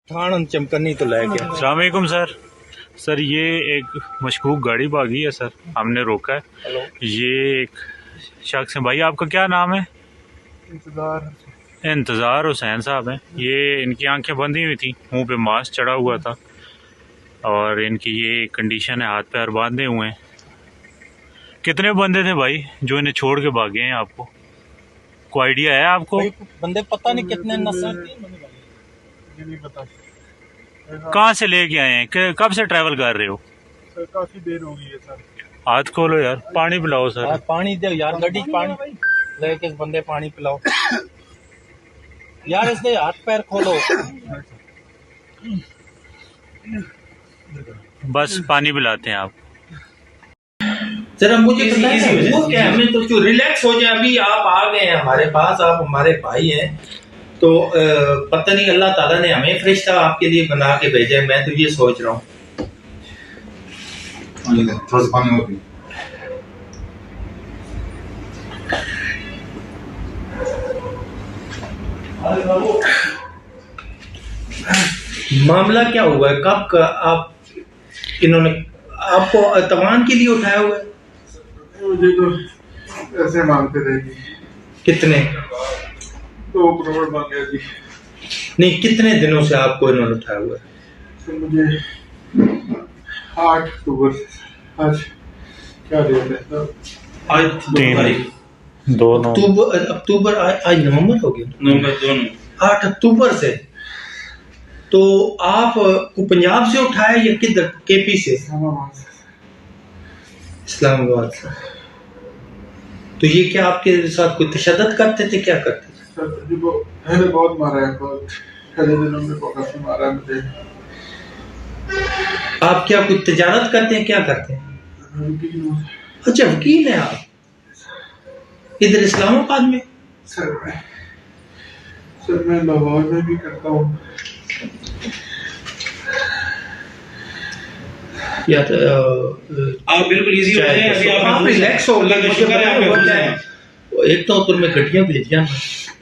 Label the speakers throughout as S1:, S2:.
S1: थान चमकनी तो लेके।
S2: अस्सलाम वालेकुम सर, ये एक मशकूक गाड़ी भागी है सर, हमने रोका है। ये एक शख्स है। भाई आपका क्या नाम है? इंतज़ार हुसैन साहब हैं। ये इनकी आंखें बंदी हुई थी, मुंह पे मास्क चढ़ा हुआ था और इनकी ये कंडीशन है, हाथ पैर बांधे हुए हैं। कितने बंदे थे भाई जो इन्हें छोड़ के भागे हैं? आपको कोई आइडिया है आपको?
S1: बंदे पता नहीं कितने नस्ल
S3: नहीं पता।
S2: कहाँ से लेके आए हैं? कब से ट्रैवल कर रहे हो?
S3: सर काफी देर हो गई है सर।
S2: हाथ खोलो यार, पानी पिलाओ सर।
S1: पानी दे यार, गड्डी पानी लेके इस बंदे पानी पिलाओ यार, इसके हाथ पैर खोलो।
S2: बस पानी पिलाते हैं आप।
S1: जरा मुझे बताइए वो क्या, हमें तो जो रिलैक्स हो जाए। अभी आप आ गए हैं हमारे पास, आप हमारे भाई हैं, तो पता नहीं अल्लाह ताला ने हमें फरिश्ता आपके लिए बना के भेजा है। मैं तो ये सोच रहा हूँ।
S3: थोड़ा सा पानी और।
S1: मामला क्या हुआ है? कब का आप इन्होंने आपको तवान के लिए उठाया हुआ है?
S3: मुझे तो ऐसे मांगते थे जी।
S1: कितने?
S3: 2 करोड़ मांगे जी।
S1: नहीं, कितने दिनों से आपको इन्होंने उठाया हुआ है?
S3: तो मुझे 8 अक्टूबर आज क्या डेट है सर?
S1: आज
S2: 2
S1: अक्टूबर आज नवंबर हो गया।
S2: नवंबर
S1: 8 अक्टूबर से। तो आप को पंजाब से उठाया या किधर? केपी से? इस्लामाबाद से। तो ये क्या आपके साथ कोई तशद्दुद करते थे? क्या करते थे?
S3: सर जी वो पहले बहुत मारा है, बहुत पहले दिनों में काफी मारा है मुझे।
S1: आप क्या कोई तिजारत करते हैं? क्या करते हैं? अच्छा, वकील हैं आप इधर इस्लामाबाद में?
S3: सर मैं लाहौर में भी करता हूँ।
S1: या तो
S4: आप बिल्कुल इजी हो जाए। अभी
S1: आप रिलैक्स हो गए। मुझे बताएं, एक तो उधर में गड्डियां भेजिया ना,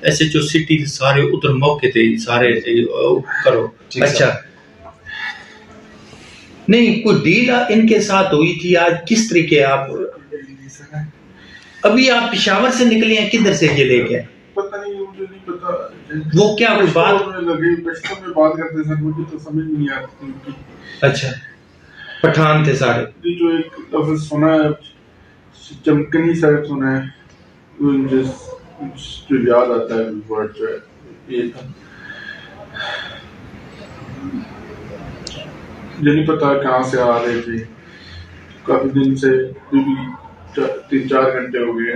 S1: ऐसे जो सिटी सारे उधर मौके थे सारे करो। अच्छा, नहीं कोई डील इनके साथ हुई थी आज? किस तरीके आप अभी आप पेशावर से निकले हैं? किधर से ये लेके?
S3: पता नहीं, मुझे नहीं पता।
S1: वो क्या कोई बात
S3: में लगे पश्तो में बात करते सर, मुझे तो समझ नहीं आती उनकी।
S1: अच्छा, पठान थे सारे?
S3: जो एक लफ्ज सुना है चमकनी साहब सुना है, मुझे जो याद आता है वर्ड जो है ये था। मुझे नहीं पता कहाँ से आ रहे थे, काफी दिन से 3-4 घंटे हो गए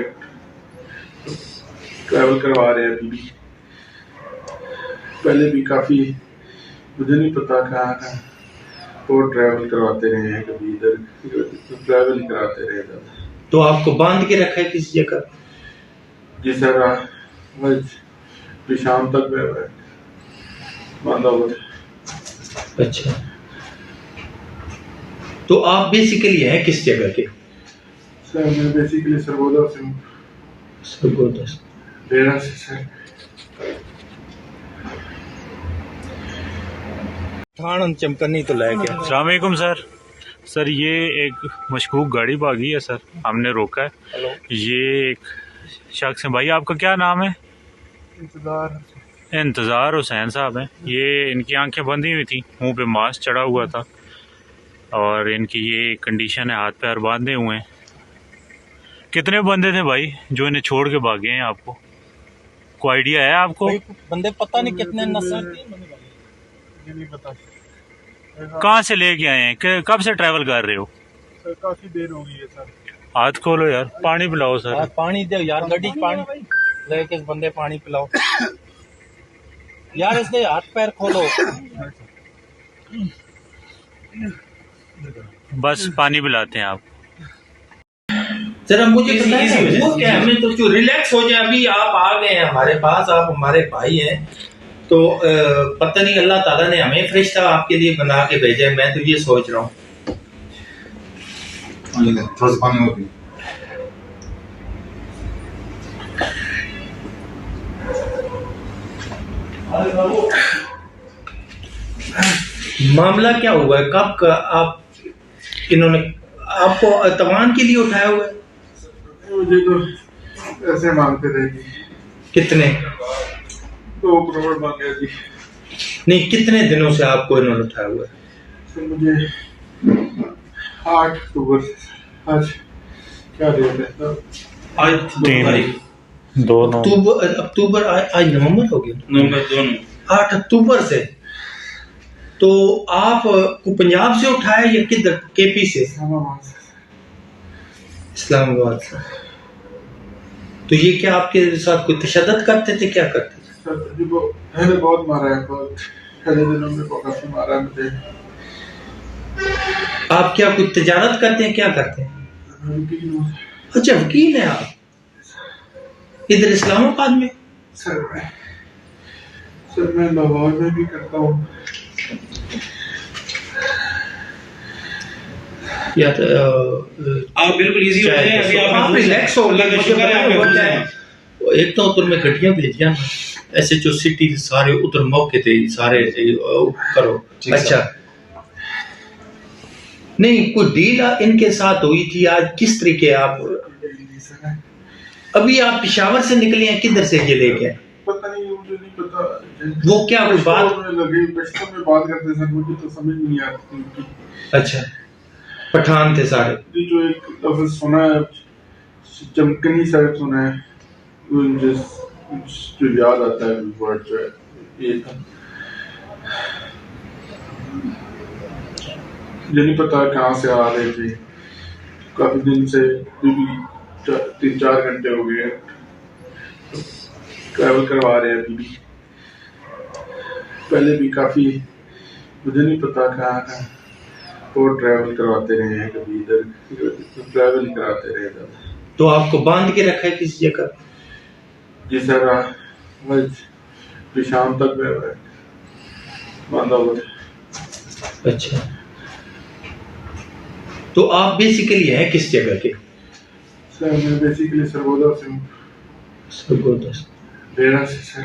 S3: ट्रैवल करवा रहे हैं अभी भी। पहले भी काफी, मुझे नहीं पता कहाँ और ट्रैवल करवाते रहे हैं, कभी इधर ट्रैवल कराते रहे हैं।
S1: तो आपको बांध के रखा है किसी जगह?
S3: जी सर, आज शाम तक बांधा हुआ है।
S1: अच्छा, तो आप बेसिकली हैं किस जगह के?
S3: सर मैं बेसिकली सरगोदा से हूँ।
S1: सरगोदा से?
S3: डेरा से सर।
S1: थान चमकनी तो लेके।
S2: अस्सलाम वालेकुम सर, ये एक मशकूक गाड़ी भागी है सर, हमने रोका है। ये एक शख्स है। भाई आपका क्या नाम है? इंतज़ार हुसैन साहब हैं। ये इनकी आंखें बंदी हुई थी, मुंह पे मास्क चढ़ा हुआ था और इनकी ये कंडीशन है, हाथ पैर बांधे हुए हैं। कितने बंदे थे भाई जो इन्हें छोड़ के भागे हैं? आपको कोई आइडिया है आपको?
S1: बंदे पता नहीं कितने नस्ल
S3: नहीं पता।
S2: कहाँ से लेके आए हैं? कब से ट्रैवल कर रहे हो?
S3: सर काफी देर हो गई है सर।
S2: हाथ खोलो यार, पानी पिलाओ सर।
S1: पानी दे यार, गड्डी पानी लेके इस बंदे पानी पिलाओ यार, इसके हाथ पैर खोलो।
S2: बस पानी पिलाते हैं आप।
S1: जरा मुझे बताइए वो क्या, हमें तो जो रिलैक्स हो जाए। अभी आप आ गए हैं हमारे पास, आप हमारे भाई हैं, तो पता नहीं अल्लाह ताला ने हमें फरिश्ता आपके लिए बना के भेजा है। मैं तो ये सोच रहा हूँ।
S3: थोड़ा सा पानी और।
S1: मामला क्या हुआ है? कब का आप इन्होंने आपको तवान के लिए उठाया हुआ है?
S3: मुझे तो ऐसे मांगते थे जी,
S1: कितने?
S3: 2 करोड़ मांगे जी।
S1: नहीं, कितने दिनों से आपको इन्होंने उठाया हुआ है?
S3: तो मुझे 8 अक्टूबर, आज क्या डेट है तो
S4: आज
S2: 3
S4: तारीख
S2: 2 9
S1: अक्टूबर आज नवंबर हो गया।
S4: नवंबर 2
S1: 8 अक्टूबर से। तो आप को पंजाब से उठाया या किधर? केपी से?
S3: इस्लामाबाद से।
S1: इस्लामाबाद से। तो ये क्या आपके साथ कोई तशद्दुद करते थे, क्या करते थे?
S3: सर जी वो पहले बहुत मारा है, बहुत पहले दिनों में काफी मारा है मुझे।
S1: आप क्या कोई तिजारत करते हैं, क्या करते हैं?
S3: वकील हूँ।
S1: अच्छा, वकील हैं आप इधर इस्लामाबाद में?
S3: सर मैं लाहौर में भी करता हूँ।
S1: या
S4: आप बिल्कुल इजी हो जाए, अभी
S1: आप रिलैक्स हो।
S4: अल्लाह का शुक्र है, आप खुश हैं।
S1: एक तो उधर में गड्डियां भेजिया SHO सिटी सारे उधर मौके थे सारे करो। अच्छा, नहीं कोई डील इनके साथ हुई थी आज? किस तरीके आप अभी आप पेशावर से निकले हैं, किधर से ये लेके आए?
S3: पता नहीं, मुझे नहीं पता।
S1: वो क्या कोई बात
S3: में लगे पश्तो में बात करते सर, मुझे तो समझ नहीं आती उनकी।
S1: अच्छा, पठान थे सारे?
S3: जी जो एक लफ्ज सुना है, चमकनी साहब सुना है, वो जो याद आता है वर्ड जो है ये था। मुझे नहीं पता कहाँ से आ रहे थे, काफी दिन से 3-4 घंटे हो गए ट्रैवल करवा रहे हैं। अभी भी पहले भी काफी, मुझे नहीं पता कहाँ और ट्रैवल करवाते रहे हैं, कभी इधर ट्रैवल ही कराते रहे इधर।
S1: तो आपको बांध के रखा है किसी जगह?
S3: जी सर, आज शाम तक बांधा हुआ था।
S1: अच्छा, तो आप बेसिकली हैं किस जगह के?
S3: सर मैं बेसिकली सरगोदा से हूँ।
S1: सरगोदा से।
S3: डेरा से सर।